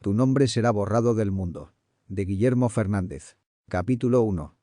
Tu nombre será borrado del mundo. De Guillermo Fernández. Capítulo 1.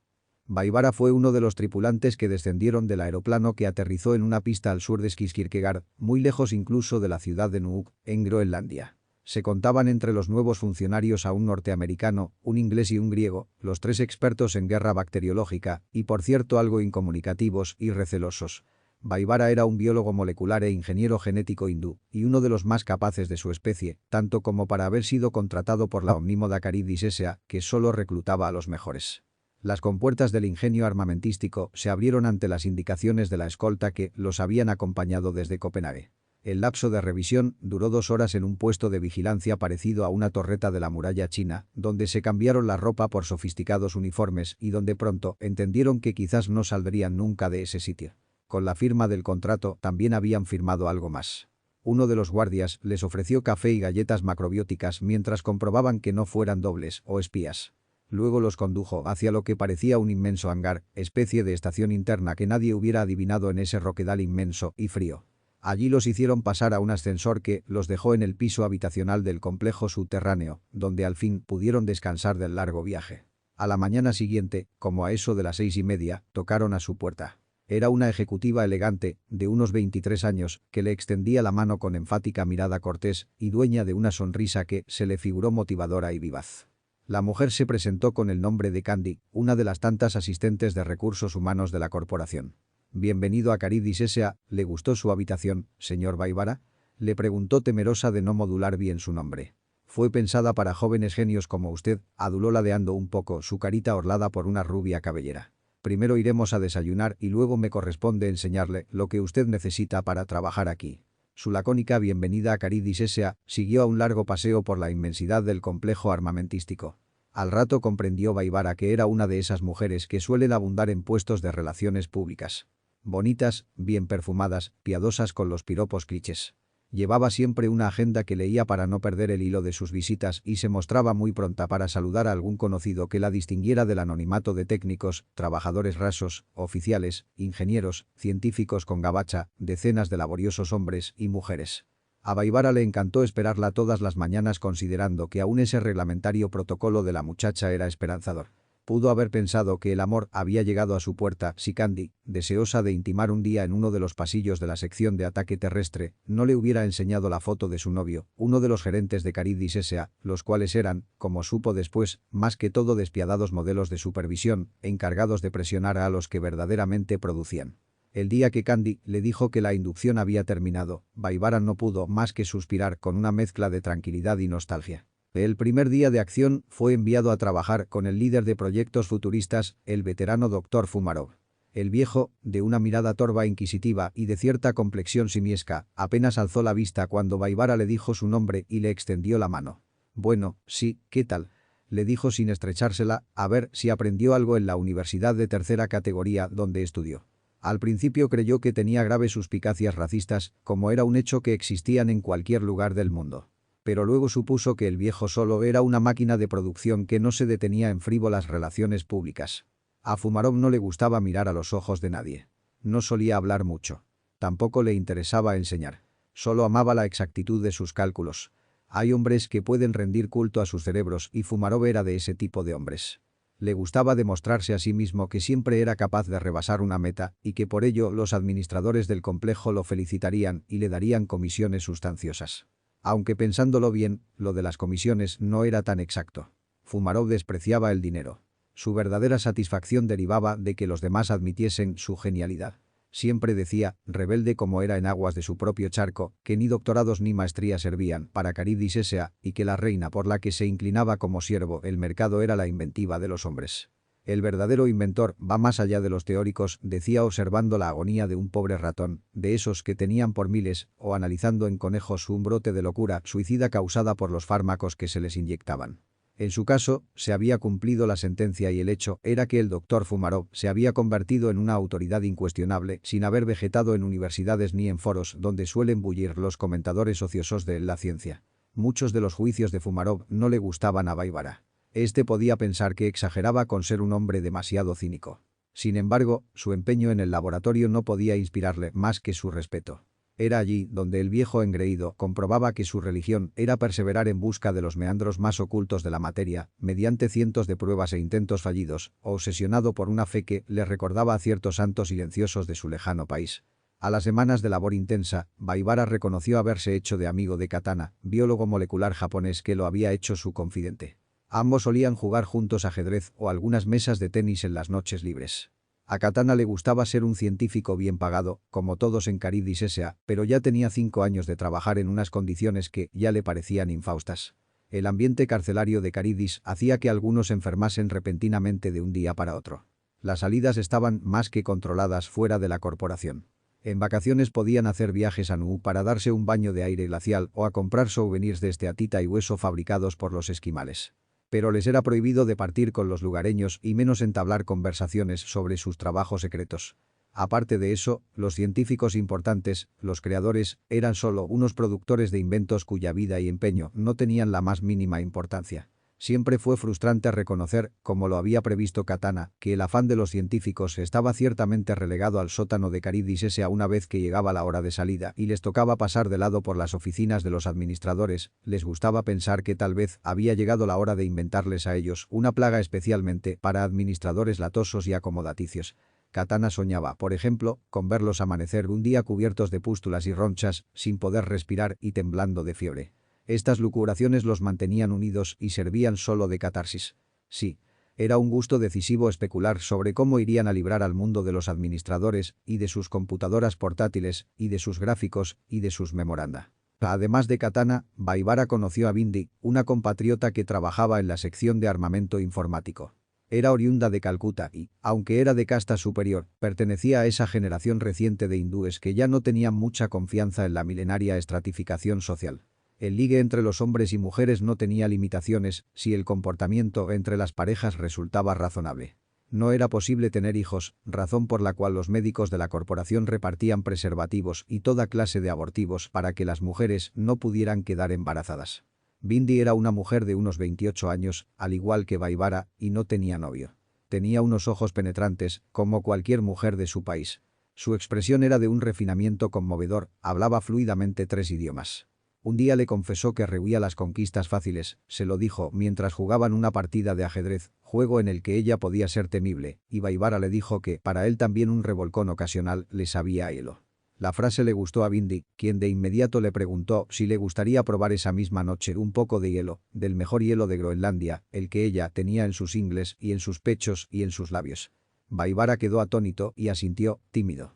Vaivara fue uno de los tripulantes que descendieron del aeroplano que aterrizó en una pista al sur de Skisskirkegaard, muy lejos incluso de la ciudad de Nuuk, en Groenlandia. Se contaban entre los nuevos funcionarios a un norteamericano, un inglés y un griego, los tres expertos en guerra bacteriológica, y por cierto algo incomunicativos y recelosos. Vaivara era un biólogo molecular e ingeniero genético hindú, y uno de los más capaces de su especie, tanto como para haber sido contratado por la omnímoda Caridis S.A., que solo reclutaba a los mejores. Las compuertas del ingenio armamentístico se abrieron ante las indicaciones de la escolta que los habían acompañado desde Copenhague. El lapso de revisión duró 2 horas en un puesto de vigilancia parecido a una torreta de la muralla china, donde se cambiaron la ropa por sofisticados uniformes y donde pronto entendieron que quizás no saldrían nunca de ese sitio. Con la firma del contrato también habían firmado algo más. Uno de los guardias les ofreció café y galletas macrobióticas mientras comprobaban que no fueran dobles o espías. Luego los condujo hacia lo que parecía un inmenso hangar, especie de estación interna que nadie hubiera adivinado en ese roquedal inmenso y frío. Allí los hicieron pasar a un ascensor que los dejó en el piso habitacional del complejo subterráneo, donde al fin pudieron descansar del largo viaje. A la mañana siguiente, como a eso de las 6:30, tocaron a su puerta. Era una ejecutiva elegante, de unos 23 años, que le extendía la mano con enfática mirada cortés y dueña de una sonrisa que se le figuró motivadora y vivaz. La mujer se presentó con el nombre de Candy, una de las tantas asistentes de recursos humanos de la corporación. «Bienvenido a Caridis S.A., ¿le gustó su habitación, señor Vaivara?», le preguntó temerosa de no modular bien su nombre. «Fue pensada para jóvenes genios como usted», aduló ladeando un poco su carita orlada por una rubia cabellera. «Primero iremos a desayunar y luego me corresponde enseñarle lo que usted necesita para trabajar aquí». Su lacónica bienvenida a Caridis S.A. siguió a un largo paseo por la inmensidad del complejo armamentístico. Al rato comprendió Vaivara que era una de esas mujeres que suelen abundar en puestos de relaciones públicas. Bonitas, bien perfumadas, piadosas con los piropos clichés. Llevaba siempre una agenda que leía para no perder el hilo de sus visitas y se mostraba muy pronta para saludar a algún conocido que la distinguiera del anonimato de técnicos, trabajadores rasos, oficiales, ingenieros, científicos con gabacha, decenas de laboriosos hombres y mujeres. A Vaivara le encantó esperarla todas las mañanas considerando que aún ese reglamentario protocolo de la muchacha era esperanzador. Pudo haber pensado que el amor había llegado a su puerta si Candy, deseosa de intimar un día en uno de los pasillos de la sección de ataque terrestre, no le hubiera enseñado la foto de su novio, uno de los gerentes de Caridis S.A., los cuales eran, como supo después, más que todo despiadados modelos de supervisión, encargados de presionar a los que verdaderamente producían. El día que Candy le dijo que la inducción había terminado, Vaivara no pudo más que suspirar con una mezcla de tranquilidad y nostalgia. El primer día de acción fue enviado a trabajar con el líder de proyectos futuristas, el veterano Dr. Fumarov. El viejo, de una mirada torva e inquisitiva y de cierta complexión simiesca, apenas alzó la vista cuando Vaivara le dijo su nombre y le extendió la mano. «Bueno, sí, ¿qué tal?», le dijo sin estrechársela, a ver si aprendió algo en la universidad de tercera categoría donde estudió. Al principio creyó que tenía graves suspicacias racistas, como era un hecho que existían en cualquier lugar del mundo. Pero luego supuso que el viejo solo era una máquina de producción que no se detenía en frívolas relaciones públicas. A Fumarov no le gustaba mirar a los ojos de nadie. No solía hablar mucho. Tampoco le interesaba enseñar. Solo amaba la exactitud de sus cálculos. Hay hombres que pueden rendir culto a sus cerebros y Fumarov era de ese tipo de hombres. Le gustaba demostrarse a sí mismo que siempre era capaz de rebasar una meta y que por ello los administradores del complejo lo felicitarían y le darían comisiones sustanciosas. Aunque pensándolo bien, lo de las comisiones no era tan exacto. Fumarov despreciaba el dinero. Su verdadera satisfacción derivaba de que los demás admitiesen su genialidad. Siempre decía, rebelde como era en aguas de su propio charco, que ni doctorados ni maestrías servían para Caridis S.A. y que la reina por la que se inclinaba como siervo el mercado era la inventiva de los hombres. El verdadero inventor va más allá de los teóricos, decía observando la agonía de un pobre ratón, de esos que tenían por miles, o analizando en conejos un brote de locura suicida causada por los fármacos que se les inyectaban. En su caso, se había cumplido la sentencia y el hecho era que el doctor Fumarov se había convertido en una autoridad incuestionable sin haber vegetado en universidades ni en foros donde suelen bullir los comentadores ociosos de la ciencia. Muchos de los juicios de Fumarov no le gustaban a Vaivara. Este podía pensar que exageraba con ser un hombre demasiado cínico. Sin embargo, su empeño en el laboratorio no podía inspirarle más que su respeto. Era allí donde el viejo engreído comprobaba que su religión era perseverar en busca de los meandros más ocultos de la materia, mediante cientos de pruebas e intentos fallidos, obsesionado por una fe que le recordaba a ciertos santos silenciosos de su lejano país. A las semanas de labor intensa, Baibara reconoció haberse hecho de amigo de Katana, biólogo molecular japonés que lo había hecho su confidente. Ambos solían jugar juntos ajedrez o algunas mesas de tenis en las noches libres. A Katana le gustaba ser un científico bien pagado, como todos en Caridis S.A., pero ya tenía 5 años de trabajar en unas condiciones que ya le parecían infaustas. El ambiente carcelario de Caridis hacía que algunos enfermasen repentinamente de un día para otro. Las salidas estaban más que controladas fuera de la corporación. En vacaciones podían hacer viajes a Nuuk para darse un baño de aire glacial o a comprar souvenirs de esteatita y hueso fabricados por los esquimales. Pero les era prohibido departir con los lugareños y menos entablar conversaciones sobre sus trabajos secretos. Aparte de eso, los científicos importantes, los creadores, eran solo unos productores de inventos cuya vida y empeño no tenían la más mínima importancia. Siempre fue frustrante reconocer, como lo había previsto Katana, que el afán de los científicos estaba ciertamente relegado al sótano de Caridis S.A. una vez que llegaba la hora de salida y les tocaba pasar de lado por las oficinas de los administradores, les gustaba pensar que tal vez había llegado la hora de inventarles a ellos una plaga especialmente para administradores latosos y acomodaticios. Katana soñaba, por ejemplo, con verlos amanecer un día cubiertos de pústulas y ronchas, sin poder respirar y temblando de fiebre. Estas lucubraciones los mantenían unidos y servían solo de catarsis. Sí, era un gusto decisivo especular sobre cómo irían a librar al mundo de los administradores y de sus computadoras portátiles y de sus gráficos y de sus memoranda. Además de Katana, Baibara conoció a Bindi, una compatriota que trabajaba en la sección de armamento informático. Era oriunda de Calcuta y, aunque era de casta superior, pertenecía a esa generación reciente de hindúes que ya no tenían mucha confianza en la milenaria estratificación social. El ligue entre los hombres y mujeres no tenía limitaciones si el comportamiento entre las parejas resultaba razonable. No era posible tener hijos, razón por la cual los médicos de la corporación repartían preservativos y toda clase de abortivos para que las mujeres no pudieran quedar embarazadas. Bindi era una mujer de unos 28 años, al igual que Baibara, y no tenía novio. Tenía unos ojos penetrantes, como cualquier mujer de su país. Su expresión era de un refinamiento conmovedor, hablaba fluidamente 3 idiomas. Un día le confesó que rehuía las conquistas fáciles, se lo dijo mientras jugaban una partida de ajedrez, juego en el que ella podía ser temible, y Baibara le dijo que para él también un revolcón ocasional le sabía a hielo. La frase le gustó a Bindi, quien de inmediato le preguntó si le gustaría probar esa misma noche un poco de hielo, del mejor hielo de Groenlandia, el que ella tenía en sus ingles y en sus pechos y en sus labios. Baibara quedó atónito y asintió, tímido.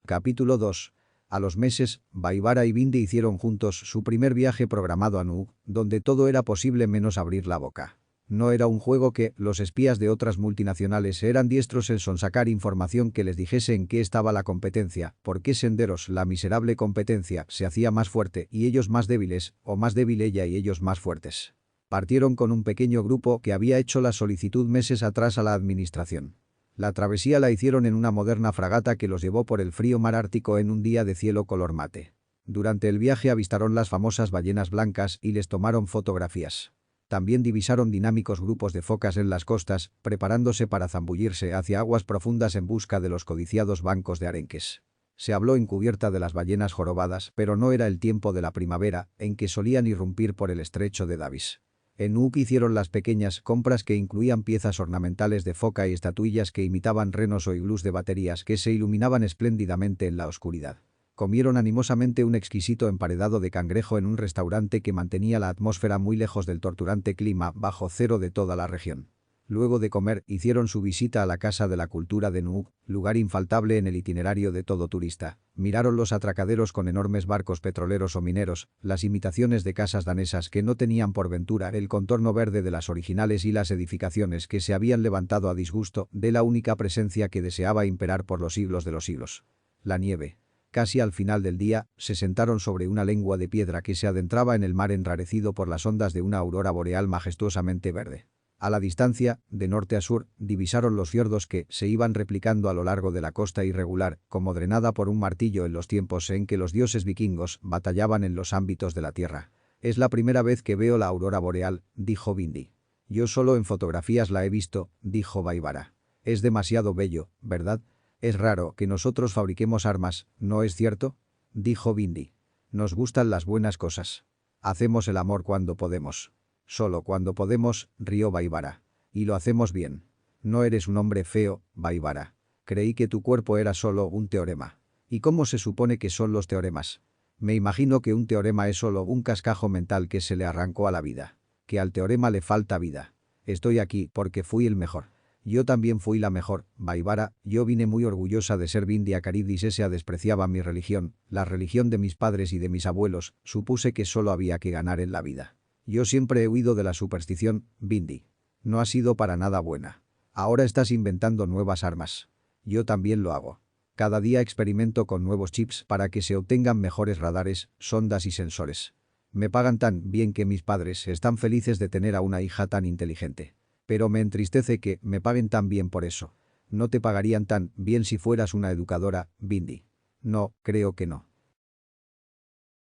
Capítulo 2. A los meses, Baibara y Bindi hicieron juntos su primer viaje programado a Nuuk, donde todo era posible menos abrir la boca. No era un juego que los espías de otras multinacionales eran diestros en sonsacar información que les dijese en qué estaba la competencia, por qué senderos la miserable competencia se hacía más fuerte y ellos más débiles, o más débil ella y ellos más fuertes. Partieron con un pequeño grupo que había hecho la solicitud meses atrás a la administración. La travesía la hicieron en una moderna fragata que los llevó por el frío mar Ártico en un día de cielo color mate. Durante el viaje avistaron las famosas ballenas blancas y les tomaron fotografías. También divisaron dinámicos grupos de focas en las costas, preparándose para zambullirse hacia aguas profundas en busca de los codiciados bancos de arenques. Se habló en cubierta de las ballenas jorobadas, pero no era el tiempo de la primavera, en que solían irrumpir por el estrecho de Davis. En Nuuk hicieron las pequeñas compras que incluían piezas ornamentales de foca y estatuillas que imitaban renos o iglús de baterías que se iluminaban espléndidamente en la oscuridad. Comieron animosamente un exquisito emparedado de cangrejo en un restaurante que mantenía la atmósfera muy lejos del torturante clima bajo cero de toda la región. Luego de comer, hicieron su visita a la Casa de la Cultura de Nuuk, lugar infaltable en el itinerario de todo turista. Miraron los atracaderos con enormes barcos petroleros o mineros, las imitaciones de casas danesas que no tenían por ventura el contorno verde de las originales y las edificaciones que se habían levantado a disgusto de la única presencia que deseaba imperar por los siglos de los siglos. La nieve. Casi al final del día, se sentaron sobre una lengua de piedra que se adentraba en el mar enrarecido por las ondas de una aurora boreal majestuosamente verde. A la distancia, de norte a sur, divisaron los fiordos que se iban replicando a lo largo de la costa irregular, como drenada por un martillo en los tiempos en que los dioses vikingos batallaban en los ámbitos de la tierra. «Es la primera vez que veo la aurora boreal», dijo Bindi. «Yo solo en fotografías la he visto», dijo Baibara. «Es demasiado bello, ¿verdad? Es raro que nosotros fabriquemos armas, ¿no es cierto?». dijo Bindi. Nos gustan las buenas cosas. Hacemos el amor cuando podemos. Solo cuando podemos, rió Baibara. Y lo hacemos bien. No eres un hombre feo, Baibara. Creí que tu cuerpo era solo un teorema. ¿Y cómo se supone que son los teoremas? Me imagino que un teorema es solo un cascajo mental que se le arrancó a la vida. Que al teorema le falta vida. Estoy aquí porque fui el mejor. Yo también fui la mejor, Baibara. Yo vine muy orgullosa de ser Bindi. Caridis Esa despreciaba mi religión, la religión de mis padres y de mis abuelos. Supuse que solo había que ganar en la vida. Yo siempre he huido de la superstición, Bindi. No ha sido para nada buena. Ahora estás inventando nuevas armas. Yo también lo hago. Cada día experimento con nuevos chips para que se obtengan mejores radares, sondas y sensores. Me pagan tan bien que mis padres están felices de tener a una hija tan inteligente. Pero me entristece que me paguen tan bien por eso. No te pagarían tan bien si fueras una educadora, Bindi. No, creo que no.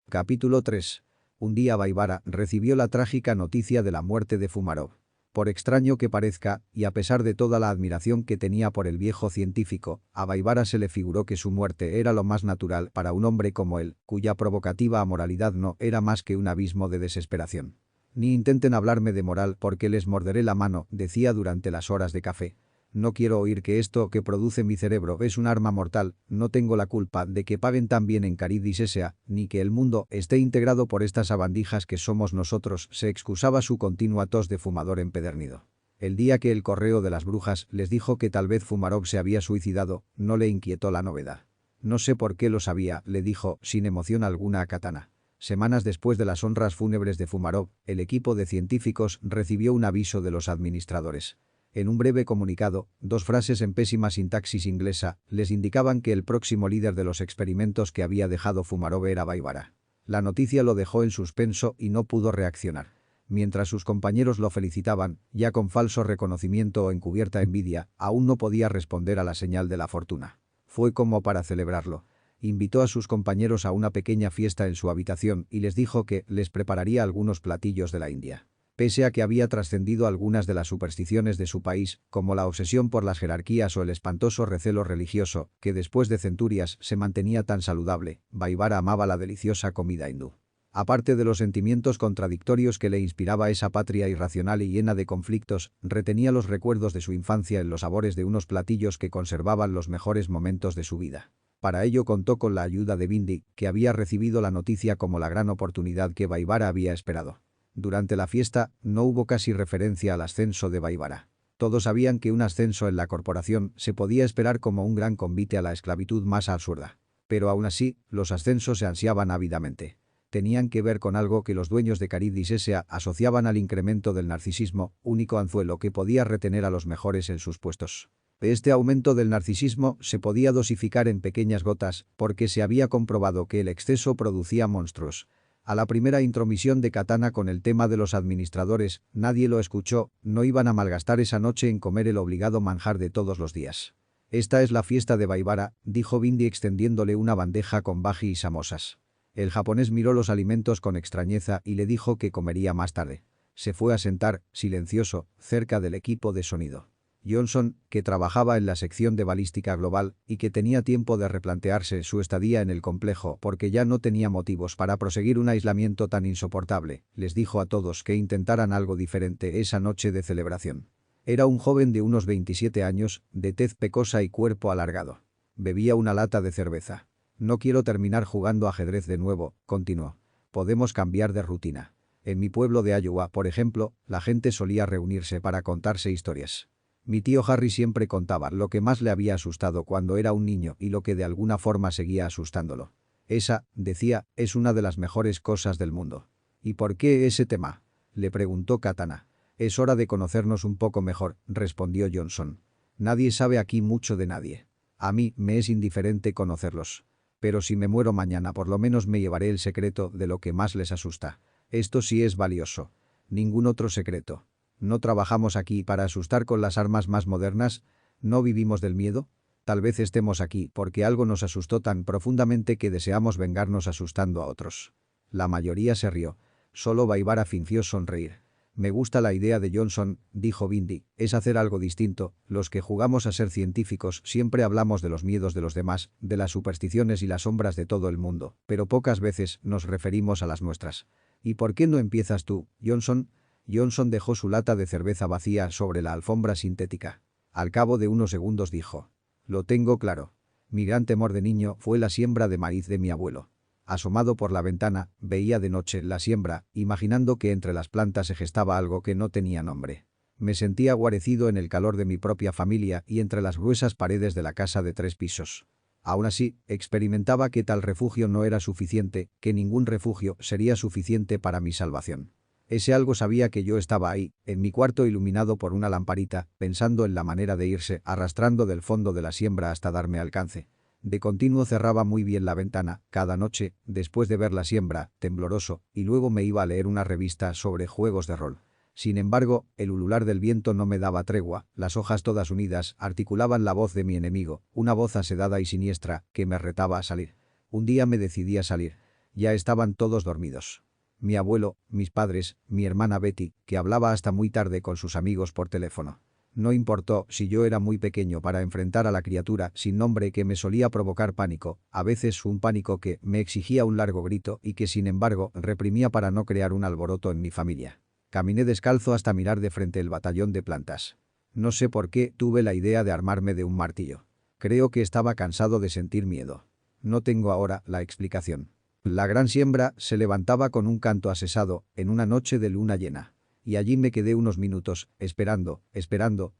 Capítulo 3. Un día Baibara recibió la trágica noticia de la muerte de Fumarov. Por extraño que parezca, y a pesar de toda la admiración que tenía por el viejo científico, a Baibara se le figuró que su muerte era lo más natural para un hombre como él, cuya provocativa amoralidad no era más que un abismo de desesperación. Ni intenten hablarme de moral porque les morderé la mano, decía durante las horas de café. No quiero oír que esto que produce mi cerebro es un arma mortal, no tengo la culpa de que paguen tan bien en Caridis S.A., ni que el mundo esté integrado por estas sabandijas que somos nosotros, se excusaba su continua tos de fumador empedernido. El día que el correo de las brujas les dijo que tal vez Fumarov se había suicidado, no le inquietó la novedad. No sé por qué lo sabía, le dijo, sin emoción alguna a Katana. Semanas después de las honras fúnebres de Fumarov, el equipo de científicos recibió un aviso de los administradores. En un breve comunicado, 2 frases en pésima sintaxis inglesa les indicaban que el próximo líder de los experimentos que había dejado Fumarov era Baibara. La noticia lo dejó en suspenso y no pudo reaccionar. Mientras sus compañeros lo felicitaban, ya con falso reconocimiento o encubierta envidia, aún no podía responder a la señal de la fortuna. Fue como para celebrarlo. Invitó a sus compañeros a una pequeña fiesta en su habitación y les dijo que les prepararía algunos platillos de la India. Pese a que había trascendido algunas de las supersticiones de su país, como la obsesión por las jerarquías o el espantoso recelo religioso, que después de centurias se mantenía tan saludable, Baibara amaba la deliciosa comida hindú. Aparte de los sentimientos contradictorios que le inspiraba esa patria irracional y llena de conflictos, retenía los recuerdos de su infancia en los sabores de unos platillos que conservaban los mejores momentos de su vida. Para ello contó con la ayuda de Bindi, que había recibido la noticia como la gran oportunidad que Baibara había esperado. Durante la fiesta, no hubo casi referencia al ascenso de Baibara. Todos sabían que un ascenso en la corporación se podía esperar como un gran convite a la esclavitud más absurda. Pero aún así, los ascensos se ansiaban ávidamente. Tenían que ver con algo que los dueños de Caridis S.A. asociaban al incremento del narcisismo, único anzuelo que podía retener a los mejores en sus puestos. Este aumento del narcisismo se podía dosificar en pequeñas gotas, porque se había comprobado que el exceso producía monstruos. A la primera intromisión de Katana con el tema de los administradores, nadie lo escuchó, no iban a malgastar esa noche en comer el obligado manjar de todos los días. Esta es la fiesta de Baibara, dijo Bindi extendiéndole una bandeja con bhaji y samosas. El japonés miró los alimentos con extrañeza y le dijo que comería más tarde. Se fue a sentar, silencioso, cerca del equipo de sonido. Johnson, que trabajaba en la sección de balística global y que tenía tiempo de replantearse su estadía en el complejo porque ya no tenía motivos para proseguir un aislamiento tan insoportable, les dijo a todos que intentaran algo diferente esa noche de celebración. Era un joven de unos 27 años, de tez pecosa y cuerpo alargado. Bebía una lata de cerveza. No quiero terminar jugando ajedrez de nuevo, continuó. Podemos cambiar de rutina. En mi pueblo de Iowa, por ejemplo, la gente solía reunirse para contarse historias. Mi tío Harry siempre contaba lo que más le había asustado cuando era un niño y lo que de alguna forma seguía asustándolo. Esa, decía, es una de las mejores cosas del mundo. ¿Y por qué ese tema?, le preguntó Katana. Es hora de conocernos un poco mejor, respondió Johnson. Nadie sabe aquí mucho de nadie. A mí me es indiferente conocerlos. Pero si me muero mañana por lo menos me llevaré el secreto de lo que más les asusta. Esto sí es valioso. Ningún otro secreto. ¿No trabajamos aquí para asustar con las armas más modernas? ¿No vivimos del miedo? Tal vez estemos aquí porque algo nos asustó tan profundamente que deseamos vengarnos asustando a otros. La mayoría se rió. Solo Baibara fingió sonreír. Me gusta la idea de Johnson, dijo Bindi, es hacer algo distinto. Los que jugamos a ser científicos siempre hablamos de los miedos de los demás, de las supersticiones y las sombras de todo el mundo, pero pocas veces nos referimos a las nuestras. ¿Y por qué no empiezas tú, Johnson? Johnson dejó su lata de cerveza vacía sobre la alfombra sintética. Al cabo de unos segundos dijo: lo tengo claro. Mi gran temor de niño fue la siembra de maíz de mi abuelo. Asomado por la ventana, veía de noche la siembra, imaginando que entre las plantas se gestaba algo que no tenía nombre. Me sentía guarecido en el calor de mi propia familia y entre las gruesas paredes de la casa de 3 pisos. Aún así, experimentaba que tal refugio no era suficiente, que ningún refugio sería suficiente para mi salvación. Ese algo sabía que yo estaba ahí, en mi cuarto iluminado por una lamparita, pensando en la manera de irse, arrastrando del fondo de la siembra hasta darme alcance. De continuo cerraba muy bien la ventana, cada noche, después de ver la siembra, tembloroso, y luego me iba a leer una revista sobre juegos de rol. Sin embargo, el ulular del viento no me daba tregua, las hojas todas unidas articulaban la voz de mi enemigo, una voz asedada y siniestra, que me retaba a salir. Un día me decidí a salir. Ya estaban todos dormidos. Mi abuelo, mis padres, mi hermana Betty, que hablaba hasta muy tarde con sus amigos por teléfono. No importó si yo era muy pequeño para enfrentar a la criatura sin nombre que me solía provocar pánico, a veces un pánico que me exigía un largo grito y que sin embargo reprimía para no crear un alboroto en mi familia. Caminé descalzo hasta mirar de frente el batallón de plantas. No sé por qué tuve la idea de armarme de un martillo. Creo que estaba cansado de sentir miedo. No tengo ahora la explicación. La gran siembra se levantaba con un canto asesado en una noche de luna llena. Y allí me quedé unos minutos, esperando,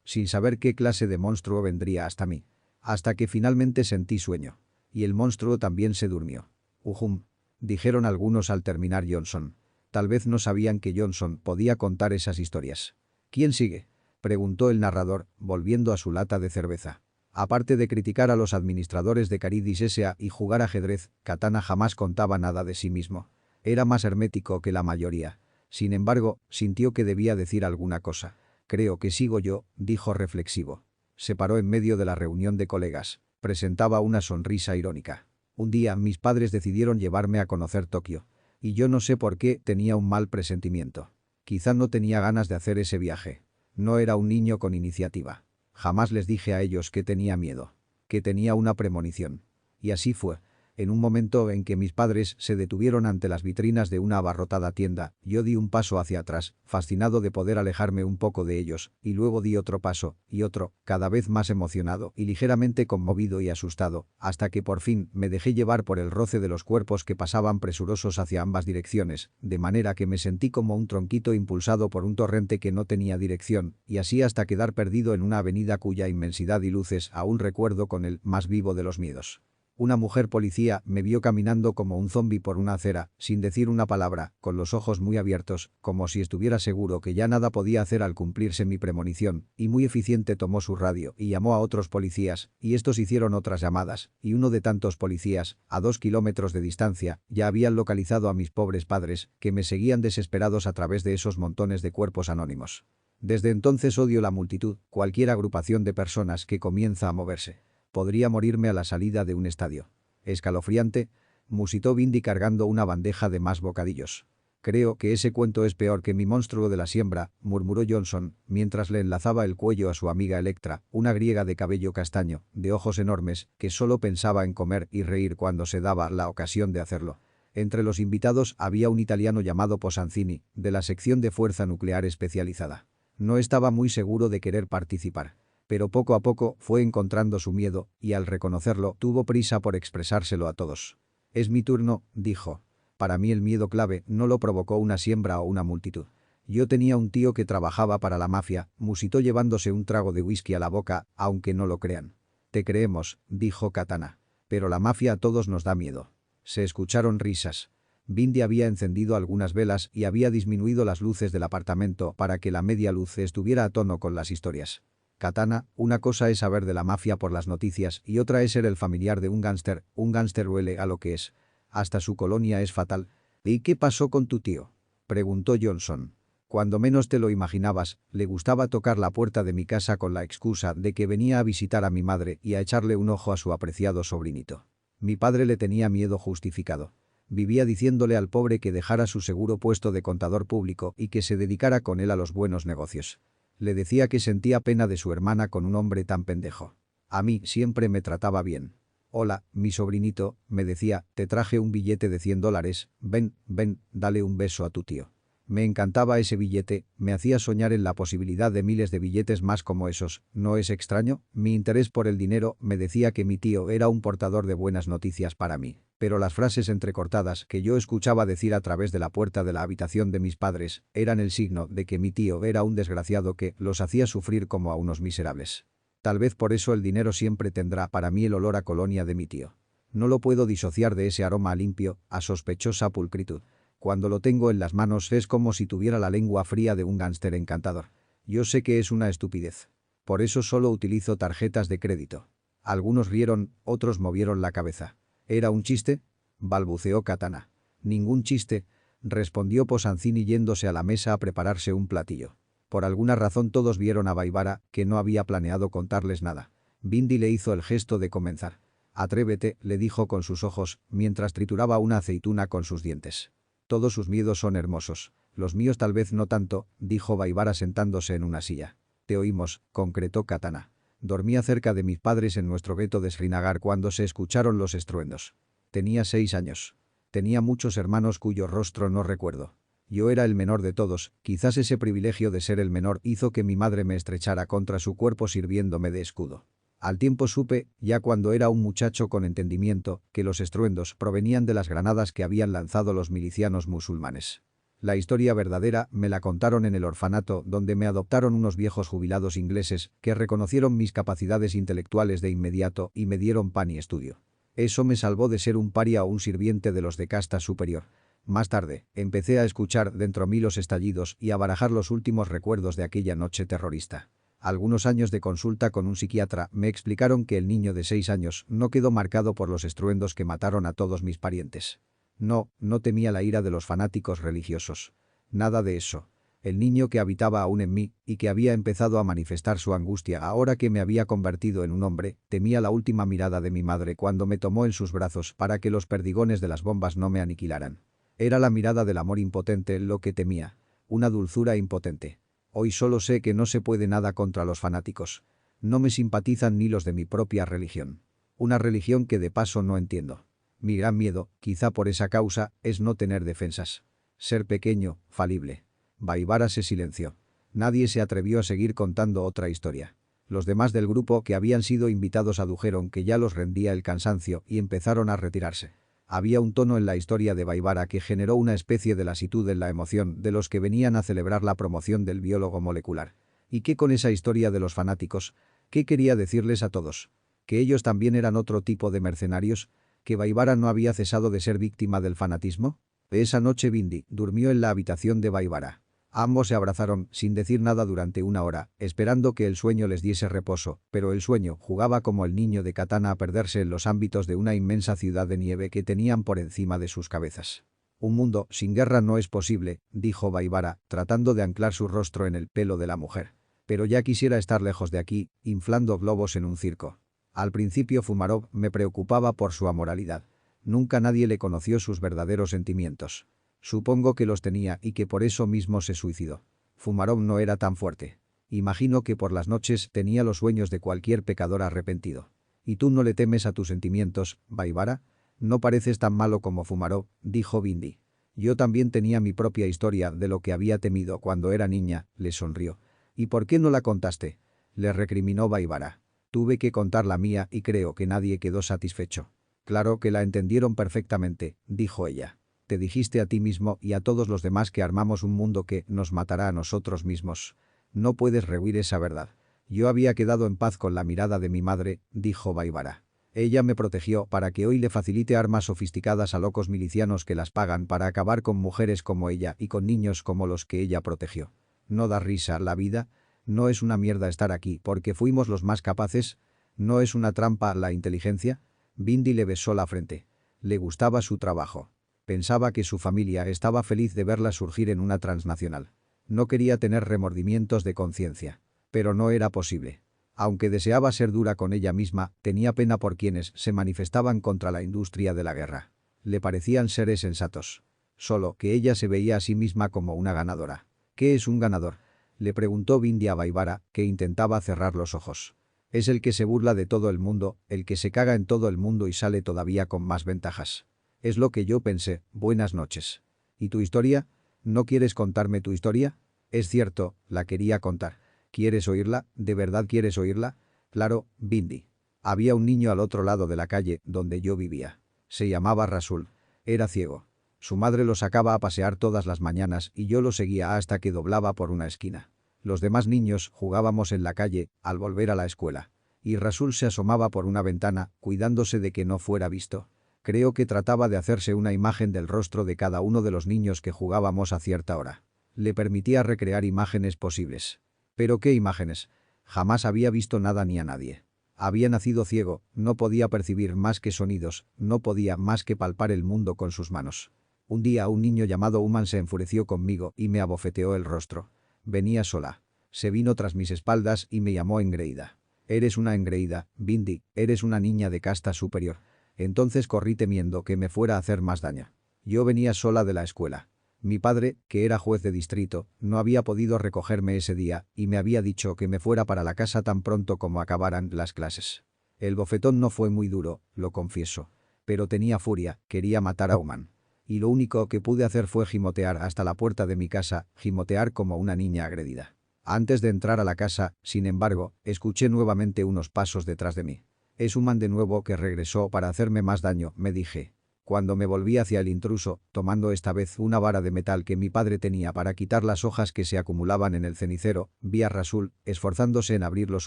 sin saber qué clase de monstruo vendría hasta mí. Hasta que finalmente sentí sueño. Y el monstruo también se durmió. Ujum, dijeron algunos al terminar Johnson. Tal vez no sabían que Johnson podía contar esas historias. ¿Quién sigue?, preguntó el narrador, volviendo a su lata de cerveza. Aparte de criticar a los administradores de Caridis S.A. y jugar ajedrez, Katana jamás contaba nada de sí mismo. Era más hermético que la mayoría. Sin embargo, sintió que debía decir alguna cosa. Creo que sigo yo, dijo reflexivo. Se paró en medio de la reunión de colegas. Presentaba una sonrisa irónica. Un día mis padres decidieron llevarme a conocer Tokio. Y yo no sé por qué tenía un mal presentimiento. Quizá no tenía ganas de hacer ese viaje. No era un niño con iniciativa. Jamás les dije a ellos que tenía miedo. Que tenía una premonición. Y así fue. En un momento en que mis padres se detuvieron ante las vitrinas de una abarrotada tienda, yo di un paso hacia atrás, fascinado de poder alejarme un poco de ellos, y luego di otro paso, y otro, cada vez más emocionado y ligeramente conmovido y asustado, hasta que por fin me dejé llevar por el roce de los cuerpos que pasaban presurosos hacia ambas direcciones, de manera que me sentí como un tronquito impulsado por un torrente que no tenía dirección, y así hasta quedar perdido en una avenida cuya inmensidad y luces aún recuerdo con el más vivo de los miedos. Una mujer policía me vio caminando como un zombi por una acera, sin decir una palabra, con los ojos muy abiertos, como si estuviera seguro que ya nada podía hacer al cumplirse mi premonición, y muy eficiente tomó su radio y llamó a otros policías, y estos hicieron otras llamadas, y uno de tantos policías, a 2 kilómetros de distancia, ya habían localizado a mis pobres padres, que me seguían desesperados a través de esos montones de cuerpos anónimos. Desde entonces odio la multitud, cualquier agrupación de personas que comienza a moverse. Podría morirme a la salida de un estadio. Escalofriante, musitó Bindi cargando una bandeja de más bocadillos. Creo que ese cuento es peor que mi monstruo de la siembra, murmuró Johnson, mientras le enlazaba el cuello a su amiga Electra, una griega de cabello castaño, de ojos enormes, que solo pensaba en comer y reír cuando se daba la ocasión de hacerlo. Entre los invitados había un italiano llamado Posanzini, de la sección de fuerza nuclear especializada. No estaba muy seguro de querer participar. Pero poco a poco fue encontrando su miedo, y al reconocerlo tuvo prisa por expresárselo a todos. «Es mi turno», dijo. «Para mí el miedo clave no lo provocó una siembra o una multitud. Yo tenía un tío que trabajaba para la mafia», musitó llevándose un trago de whisky a la boca, aunque no lo crean. «Te creemos», dijo Katana. «Pero la mafia a todos nos da miedo». Se escucharon risas. Bindi había encendido algunas velas y había disminuido las luces del apartamento para que la media luz estuviera a tono con las historias. Katana, una cosa es saber de la mafia por las noticias y otra es ser el familiar de un gángster huele a lo que es. Hasta su colonia es fatal. ¿Y qué pasó con tu tío?, preguntó Johnson. Cuando menos te lo imaginabas, le gustaba tocar la puerta de mi casa con la excusa de que venía a visitar a mi madre y a echarle un ojo a su apreciado sobrinito. Mi padre le tenía miedo justificado. Vivía diciéndole al pobre que dejara su seguro puesto de contador público y que se dedicara con él a los buenos negocios. Le decía que sentía pena de su hermana con un hombre tan pendejo. A mí siempre me trataba bien. Hola, mi sobrinito, me decía, te traje un billete de $100, ven, dale un beso a tu tío. Me encantaba ese billete, me hacía soñar en la posibilidad de miles de billetes más como esos, ¿no es extraño? Mi interés por el dinero me decía que mi tío era un portador de buenas noticias para mí. Pero las frases entrecortadas que yo escuchaba decir a través de la puerta de la habitación de mis padres eran el signo de que mi tío era un desgraciado que los hacía sufrir como a unos miserables. Tal vez por eso el dinero siempre tendrá para mí el olor a colonia de mi tío. No lo puedo disociar de ese aroma limpio, a sospechosa pulcritud. Cuando lo tengo en las manos es como si tuviera la lengua fría de un gánster encantador. Yo sé que es una estupidez. Por eso solo utilizo tarjetas de crédito. Algunos rieron, otros movieron la cabeza. ¿Era un chiste?, balbuceó Katana. Ningún chiste, respondió Posanzini yéndose a la mesa a prepararse un platillo. Por alguna razón todos vieron a Baibara, que no había planeado contarles nada. Bindi le hizo el gesto de comenzar. Atrévete, le dijo con sus ojos, mientras trituraba una aceituna con sus dientes. Todos sus miedos son hermosos. Los míos tal vez no tanto, dijo Baibara sentándose en una silla. Te oímos, concretó Katana. Dormía cerca de mis padres en nuestro gueto de Srinagar cuando se escucharon los estruendos. Tenía 6 años. Tenía muchos hermanos cuyo rostro no recuerdo. Yo era el menor de todos, quizás ese privilegio de ser el menor hizo que mi madre me estrechara contra su cuerpo sirviéndome de escudo. Al tiempo supe, ya cuando era un muchacho con entendimiento, que los estruendos provenían de las granadas que habían lanzado los milicianos musulmanes. La historia verdadera me la contaron en el orfanato donde me adoptaron unos viejos jubilados ingleses que reconocieron mis capacidades intelectuales de inmediato y me dieron pan y estudio. Eso me salvó de ser un paria o un sirviente de los de casta superior. Más tarde, empecé a escuchar dentro mí los estallidos y a barajar los últimos recuerdos de aquella noche terrorista. Algunos años de consulta con un psiquiatra me explicaron que el niño de 6 años no quedó marcado por los estruendos que mataron a todos mis parientes. No temía la ira de los fanáticos religiosos. Nada de eso. El niño que habitaba aún en mí y que había empezado a manifestar su angustia ahora que me había convertido en un hombre, temía la última mirada de mi madre cuando me tomó en sus brazos para que los perdigones de las bombas no me aniquilaran. Era la mirada del amor impotente lo que temía. Una dulzura impotente. Hoy solo sé que no se puede nada contra los fanáticos. No me simpatizan ni los de mi propia religión. Una religión que de paso no entiendo. Mi gran miedo, quizá por esa causa, es no tener defensas. Ser pequeño, falible. Baibara se silenció. Nadie se atrevió a seguir contando otra historia. Los demás del grupo que habían sido invitados adujeron que ya los rendía el cansancio y empezaron a retirarse. Había un tono en la historia de Baibara que generó una especie de lasitud en la emoción de los que venían a celebrar la promoción del biólogo molecular. ¿Y qué con esa historia de los fanáticos? ¿Qué quería decirles a todos? ¿Que ellos también eran otro tipo de mercenarios? ¿Que Baibara no había cesado de ser víctima del fanatismo? Esa noche Bindi durmió en la habitación de Baibara. Ambos se abrazaron sin decir nada durante 1 hora, esperando que el sueño les diese reposo, pero el sueño jugaba como el niño de Katana a perderse en los ámbitos de una inmensa ciudad de nieve que tenían por encima de sus cabezas. Un mundo sin guerra no es posible, dijo Baibara, tratando de anclar su rostro en el pelo de la mujer. Pero ya quisiera estar lejos de aquí, inflando globos en un circo. Al principio Fumarov me preocupaba por su amoralidad. Nunca nadie le conoció sus verdaderos sentimientos. Supongo que los tenía y que por eso mismo se suicidó. Fumarov no era tan fuerte. Imagino que por las noches tenía los sueños de cualquier pecador arrepentido. ¿Y tú no le temes a tus sentimientos, Baibara? No pareces tan malo como Fumarov, dijo Bindi. Yo también tenía mi propia historia de lo que había temido cuando era niña, le sonrió. ¿Y por qué no la contaste?, le recriminó Baibara. Tuve que contar la mía y creo que nadie quedó satisfecho. Claro que la entendieron perfectamente, dijo ella. Te dijiste a ti mismo y a todos los demás que armamos un mundo que nos matará a nosotros mismos. No puedes rehuir esa verdad. Yo había quedado en paz con la mirada de mi madre, dijo Baibara. Ella me protegió para que hoy le facilite armas sofisticadas a locos milicianos que las pagan para acabar con mujeres como ella y con niños como los que ella protegió. ¿No da risa la vida? ¿No es una mierda estar aquí porque fuimos los más capaces? ¿No es una trampa la inteligencia? Bindi le besó la frente. Le gustaba su trabajo. Pensaba que su familia estaba feliz de verla surgir en una transnacional. No quería tener remordimientos de conciencia. Pero no era posible. Aunque deseaba ser dura con ella misma, tenía pena por quienes se manifestaban contra la industria de la guerra. Le parecían seres sensatos. Solo que ella se veía a sí misma como una ganadora. ¿Qué es un ganador? Le preguntó Bindi a Baibara, que intentaba cerrar los ojos. Es el que se burla de todo el mundo, el que se caga en todo el mundo y sale todavía con más ventajas. Es lo que yo pensé. Buenas noches. ¿Y tu historia? ¿No quieres contarme tu historia? Es cierto, la quería contar. ¿Quieres oírla? ¿De verdad quieres oírla? Claro, Bindi. Había un niño al otro lado de la calle donde yo vivía. Se llamaba Rasul. Era ciego. Su madre lo sacaba a pasear todas las mañanas y yo lo seguía hasta que doblaba por una esquina. Los demás niños jugábamos en la calle al volver a la escuela. Y Rasul se asomaba por una ventana, cuidándose de que no fuera visto. Creo que trataba de hacerse una imagen del rostro de cada uno de los niños que jugábamos a cierta hora. Le permitía recrear imágenes posibles. ¿Pero qué imágenes? Jamás había visto nada ni a nadie. Había nacido ciego, no podía percibir más que sonidos, no podía más que palpar el mundo con sus manos. Un día un niño llamado Human se enfureció conmigo y me abofeteó el rostro. Venía sola. Se vino tras mis espaldas y me llamó engreída. Eres una engreída, Bindi, eres una niña de casta superior. Entonces corrí temiendo que me fuera a hacer más daño. Yo venía sola de la escuela. Mi padre, que era juez de distrito, no había podido recogerme ese día y me había dicho que me fuera para la casa tan pronto como acabaran las clases. El bofetón no fue muy duro, lo confieso. Pero tenía furia, quería matar a Human. Y lo único que pude hacer fue gimotear hasta la puerta de mi casa, gimotear como una niña agredida. Antes de entrar a la casa, sin embargo, escuché nuevamente unos pasos detrás de mí. Es Human de nuevo que regresó para hacerme más daño, me dije. Cuando me volví hacia el intruso, tomando esta vez una vara de metal que mi padre tenía para quitar las hojas que se acumulaban en el cenicero, vi a Rasul, esforzándose en abrir los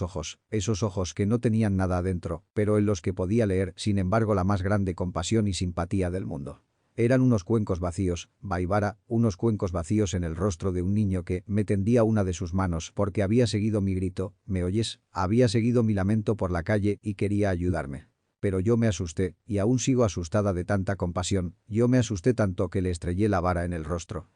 ojos, esos ojos que no tenían nada adentro, pero en los que podía leer, sin embargo, la más grande compasión y simpatía del mundo. Eran unos cuencos vacíos, Baibara, unos cuencos vacíos en el rostro de un niño que me tendía una de sus manos porque había seguido mi grito, ¿me oyes? Había seguido mi lamento por la calle y quería ayudarme. Pero yo me asusté, y aún sigo asustada de tanta compasión, yo me asusté tanto que le estrellé la vara en el rostro.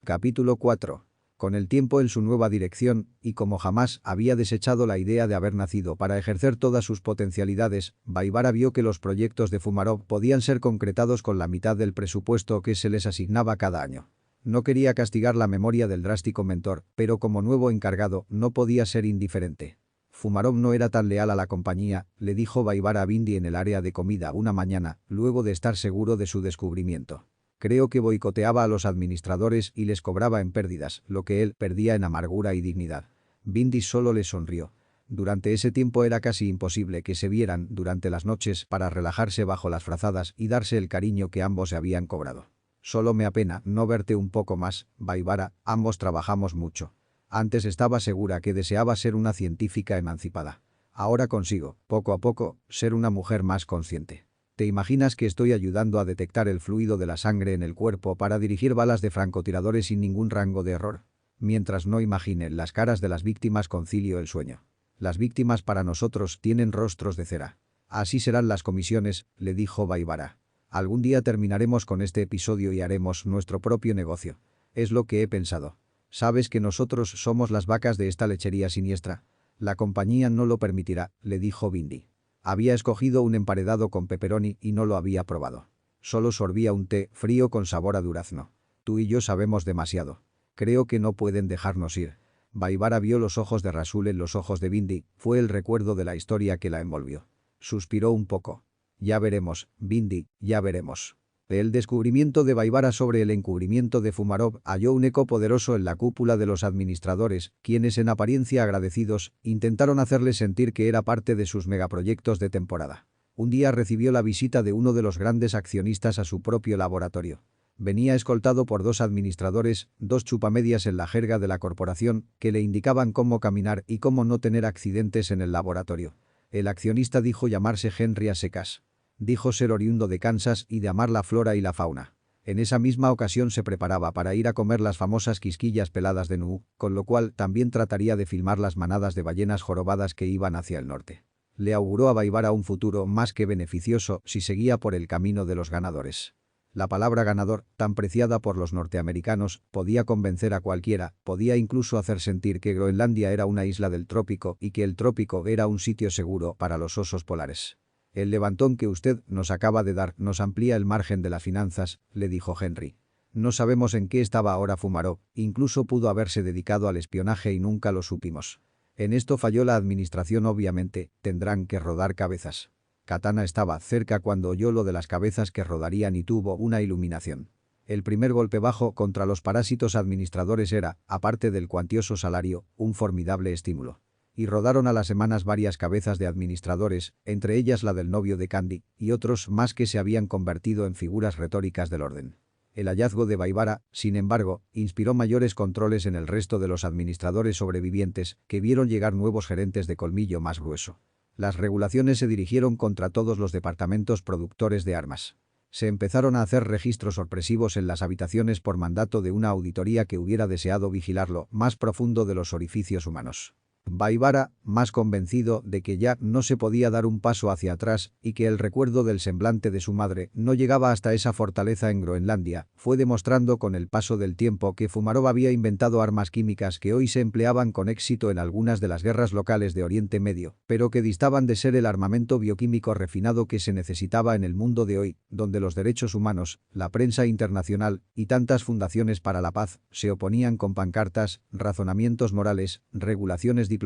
Capítulo 4. Con el tiempo en su nueva dirección, y como jamás había desechado la idea de haber nacido para ejercer todas sus potencialidades, Baibara vio que los proyectos de Fumarov podían ser concretados con la mitad del presupuesto que se les asignaba cada año. No quería castigar la memoria del drástico mentor, pero como nuevo encargado no podía ser indiferente. Fumarov no era tan leal a la compañía, le dijo Baibara a Bindi en el área de comida una mañana, luego de estar seguro de su descubrimiento. Creo que boicoteaba a los administradores y les cobraba en pérdidas, lo que él perdía en amargura y dignidad. Bindi solo le sonrió. Durante ese tiempo era casi imposible que se vieran durante las noches para relajarse bajo las frazadas y darse el cariño que ambos se habían cobrado. Solo me apena no verte un poco más, Baibara, ambos trabajamos mucho. Antes estaba segura que deseaba ser una científica emancipada. Ahora consigo, poco a poco, ser una mujer más consciente. ¿Te imaginas que estoy ayudando a detectar el fluido de la sangre en el cuerpo para dirigir balas de francotiradores sin ningún rango de error? Mientras no imagine las caras de las víctimas concilio el sueño. Las víctimas para nosotros tienen rostros de cera. Así serán las comisiones, le dijo Baibara. Algún día terminaremos con este episodio y haremos nuestro propio negocio. Es lo que he pensado. ¿Sabes que nosotros somos las vacas de esta lechería siniestra? La compañía no lo permitirá, le dijo Bindi. Había escogido un emparedado con pepperoni y no lo había probado. Solo sorbía un té frío con sabor a durazno. Tú y yo sabemos demasiado. Creo que no pueden dejarnos ir. Baibara vio los ojos de Rasul en los ojos de Bindi, fue el recuerdo de la historia que la envolvió. Suspiró un poco. Ya veremos, Bindi, ya veremos. El descubrimiento de Baibara sobre el encubrimiento de Fumarov halló un eco poderoso en la cúpula de los administradores, quienes en apariencia agradecidos, intentaron hacerle sentir que era parte de sus megaproyectos de temporada. Un día recibió la visita de uno de los grandes accionistas a su propio laboratorio. Venía escoltado por dos administradores, dos chupamedias en la jerga de la corporación, que le indicaban cómo caminar y cómo no tener accidentes en el laboratorio. El accionista dijo llamarse Henry A. Secas. Dijo ser oriundo de Kansas y de amar la flora y la fauna. En esa misma ocasión se preparaba para ir a comer las famosas quisquillas peladas de Nuuk, con lo cual también trataría de filmar las manadas de ballenas jorobadas que iban hacia el norte. Le auguró a Baibara un futuro más que beneficioso si seguía por el camino de los ganadores. La palabra ganador, tan preciada por los norteamericanos, podía convencer a cualquiera, podía incluso hacer sentir que Groenlandia era una isla del trópico y que el trópico era un sitio seguro para los osos polares. El levantón que usted nos acaba de dar nos amplía el margen de las finanzas, le dijo Henry. No sabemos en qué estaba ahora Fumaro, incluso pudo haberse dedicado al espionaje y nunca lo supimos. En esto falló la administración obviamente, tendrán que rodar cabezas. Katana estaba cerca cuando oyó lo de las cabezas que rodarían y tuvo una iluminación. El primer golpe bajo contra los parásitos administradores era, aparte del cuantioso salario, un formidable estímulo. Y rodaron a las semanas varias cabezas de administradores, entre ellas la del novio de Candy, y otros más que se habían convertido en figuras retóricas del orden. El hallazgo de Baibara, sin embargo, inspiró mayores controles en el resto de los administradores sobrevivientes, que vieron llegar nuevos gerentes de colmillo más grueso. Las regulaciones se dirigieron contra todos los departamentos productores de armas. Se empezaron a hacer registros sorpresivos en las habitaciones por mandato de una auditoría que hubiera deseado vigilar lo más profundo de los orificios humanos. Baibara, más convencido de que ya no se podía dar un paso hacia atrás y que el recuerdo del semblante de su madre no llegaba hasta esa fortaleza en Groenlandia, fue demostrando con el paso del tiempo que Fumarov había inventado armas químicas que hoy se empleaban con éxito en algunas de las guerras locales de Oriente Medio, pero que distaban de ser el armamento bioquímico refinado que se necesitaba en el mundo de hoy, donde los derechos humanos, la prensa internacional y tantas fundaciones para la paz se oponían con pancartas, razonamientos morales, regulaciones diplomáticas.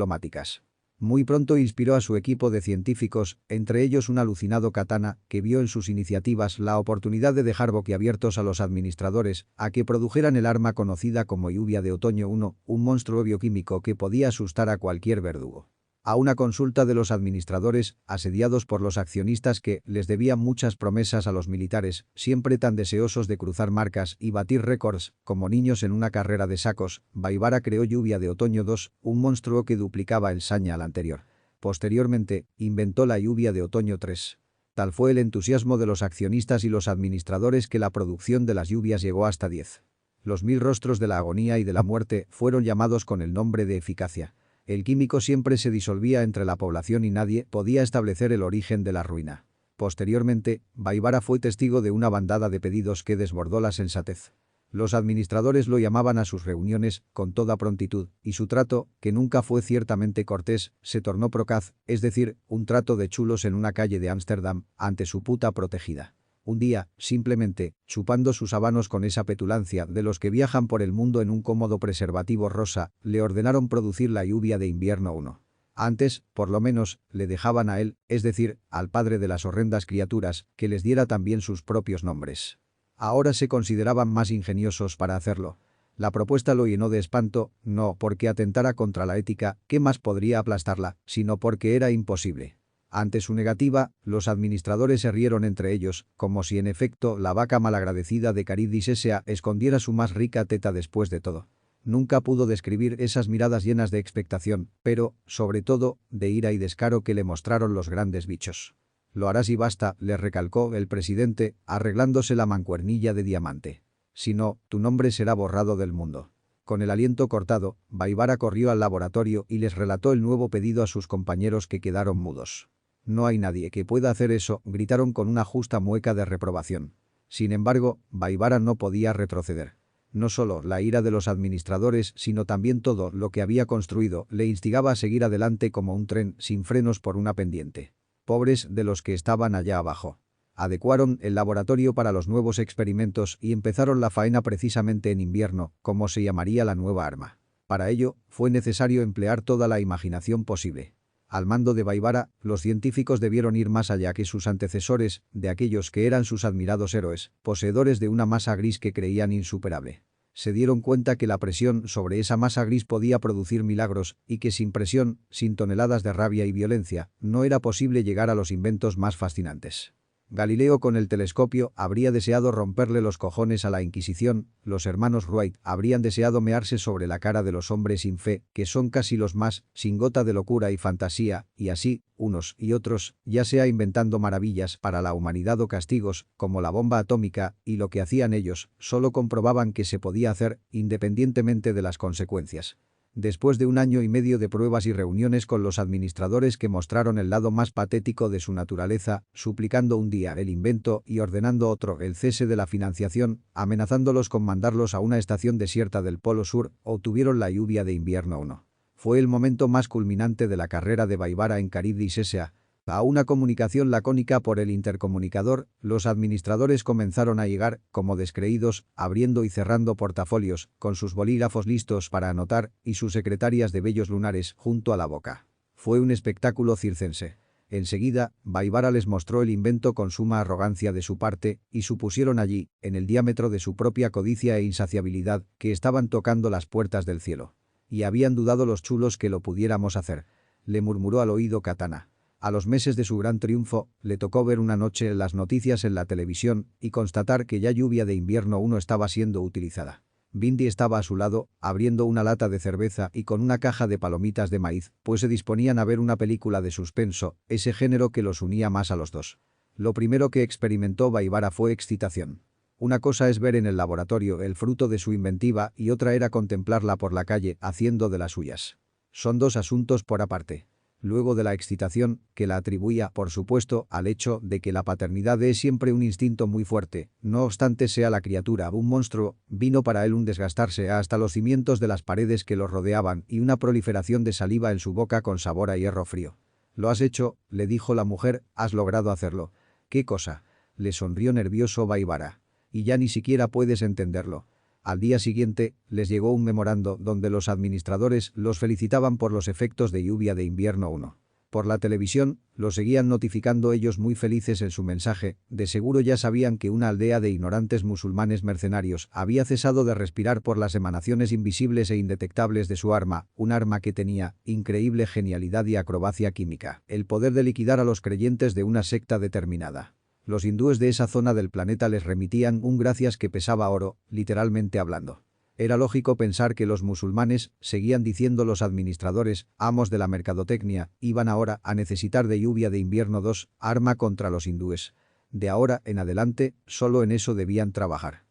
Muy pronto inspiró a su equipo de científicos, entre ellos un alucinado Katana, que vio en sus iniciativas la oportunidad de dejar boquiabiertos a los administradores a que produjeran el arma conocida como lluvia de otoño 1, un monstruo bioquímico que podía asustar a cualquier verdugo. A una consulta de los administradores, asediados por los accionistas que les debían muchas promesas a los militares, siempre tan deseosos de cruzar marcas y batir récords, como niños en una carrera de sacos, Baibara creó Lluvia de Otoño 2, un monstruo que duplicaba el saña al anterior. Posteriormente, inventó la Lluvia de Otoño 3. Tal fue el entusiasmo de los accionistas y los administradores que la producción de las lluvias llegó hasta 10. Los 1000 rostros de la agonía y de la muerte fueron llamados con el nombre de eficacia. El químico siempre se disolvía entre la población y nadie podía establecer el origen de la ruina. Posteriormente, Baibara fue testigo de una bandada de pedidos que desbordó la sensatez. Los administradores lo llamaban a sus reuniones con toda prontitud, y su trato, que nunca fue ciertamente cortés, se tornó procaz, es decir, un trato de chulos en una calle de Ámsterdam, ante su puta protegida. Un día, simplemente, chupando sus habanos con esa petulancia de los que viajan por el mundo en un cómodo preservativo rosa, le ordenaron producir la Lluvia de Invierno 1. Antes, por lo menos, le dejaban a él, es decir, al padre de las horrendas criaturas, que les diera también sus propios nombres. Ahora se consideraban más ingeniosos para hacerlo. La propuesta lo llenó de espanto, no porque atentara contra la ética, ¿qué más podría aplastarla?, sino porque era imposible. Ante su negativa, los administradores se rieron entre ellos, como si en efecto la vaca malagradecida de Caridis S.A. escondiera su más rica teta después de todo. Nunca pudo describir esas miradas llenas de expectación, pero, sobre todo, de ira y descaro que le mostraron los grandes bichos. Lo harás y basta, le recalcó el presidente, arreglándose la mancuernilla de diamante. Si no, tu nombre será borrado del mundo. Con el aliento cortado, Baibara corrió al laboratorio y les relató el nuevo pedido a sus compañeros que quedaron mudos. «No hay nadie que pueda hacer eso», gritaron con una justa mueca de reprobación. Sin embargo, Baibara no podía retroceder. No solo la ira de los administradores, sino también todo lo que había construido le instigaba a seguir adelante como un tren sin frenos por una pendiente. Pobres de los que estaban allá abajo. Adecuaron el laboratorio para los nuevos experimentos y empezaron la faena precisamente en invierno, como se llamaría la nueva arma. Para ello, fue necesario emplear toda la imaginación posible. Al mando de Baibara, los científicos debieron ir más allá que sus antecesores, de aquellos que eran sus admirados héroes, poseedores de una masa gris que creían insuperable. Se dieron cuenta que la presión sobre esa masa gris podía producir milagros y que sin presión, sin toneladas de rabia y violencia, no era posible llegar a los inventos más fascinantes. Galileo con el telescopio habría deseado romperle los cojones a la Inquisición, los hermanos Wright habrían deseado mearse sobre la cara de los hombres sin fe, que son casi los más, sin gota de locura y fantasía, y así, unos y otros, ya sea inventando maravillas para la humanidad o castigos, como la bomba atómica, y lo que hacían ellos, solo comprobaban que se podía hacer, independientemente de las consecuencias. Después de 1 año y medio de pruebas y reuniones con los administradores que mostraron el lado más patético de su naturaleza, suplicando un día el invento y ordenando otro el cese de la financiación, amenazándolos con mandarlos a una estación desierta del Polo Sur, obtuvieron la Lluvia de Invierno 1. Fue el momento más culminante de la carrera de Baibara en Caridis S.A. A una comunicación lacónica por el intercomunicador, los administradores comenzaron a llegar, como descreídos, abriendo y cerrando portafolios, con sus bolígrafos listos para anotar, y sus secretarias de vellos lunares junto a la boca. Fue un espectáculo circense. Enseguida, Baibara les mostró el invento con suma arrogancia de su parte, y supusieron allí, en el diámetro de su propia codicia e insaciabilidad, que estaban tocando las puertas del cielo. Y habían dudado los chulos que lo pudiéramos hacer. Le murmuró al oído Katana. A los meses de su gran triunfo, le tocó ver una noche las noticias en la televisión y constatar que ya Lluvia de Invierno 1 estaba siendo utilizada. Bindi estaba a su lado, abriendo una lata de cerveza y con una caja de palomitas de maíz, pues se disponían a ver una película de suspenso, ese género que los unía más a los dos. Lo primero que experimentó Baibara fue excitación. Una cosa es ver en el laboratorio el fruto de su inventiva y otra era contemplarla por la calle haciendo de las suyas. Son dos asuntos por aparte. Luego de la excitación, que la atribuía, por supuesto, al hecho de que la paternidad es siempre un instinto muy fuerte, no obstante sea la criatura un monstruo, vino para él un desgastarse hasta los cimientos de las paredes que los rodeaban y una proliferación de saliva en su boca con sabor a hierro frío. «Lo has hecho», le dijo la mujer, «has logrado hacerlo». «¿Qué cosa?», le sonrió nervioso Baibara. «Y ya ni siquiera puedes entenderlo». Al día siguiente, les llegó un memorando donde los administradores los felicitaban por los efectos de Lluvia de Invierno 1. Por la televisión, lo seguían notificando ellos muy felices en su mensaje, de seguro ya sabían que una aldea de ignorantes musulmanes mercenarios había cesado de respirar por las emanaciones invisibles e indetectables de su arma, un arma que tenía increíble genialidad y acrobacia química, el poder de liquidar a los creyentes de una secta determinada. Los hindúes de esa zona del planeta les remitían un gracias que pesaba oro, literalmente hablando. Era lógico pensar que los musulmanes, seguían diciendo los administradores, amos de la mercadotecnia, iban ahora a necesitar de Lluvia de Invierno 2, arma contra los hindúes. De ahora en adelante, solo en eso debían trabajar.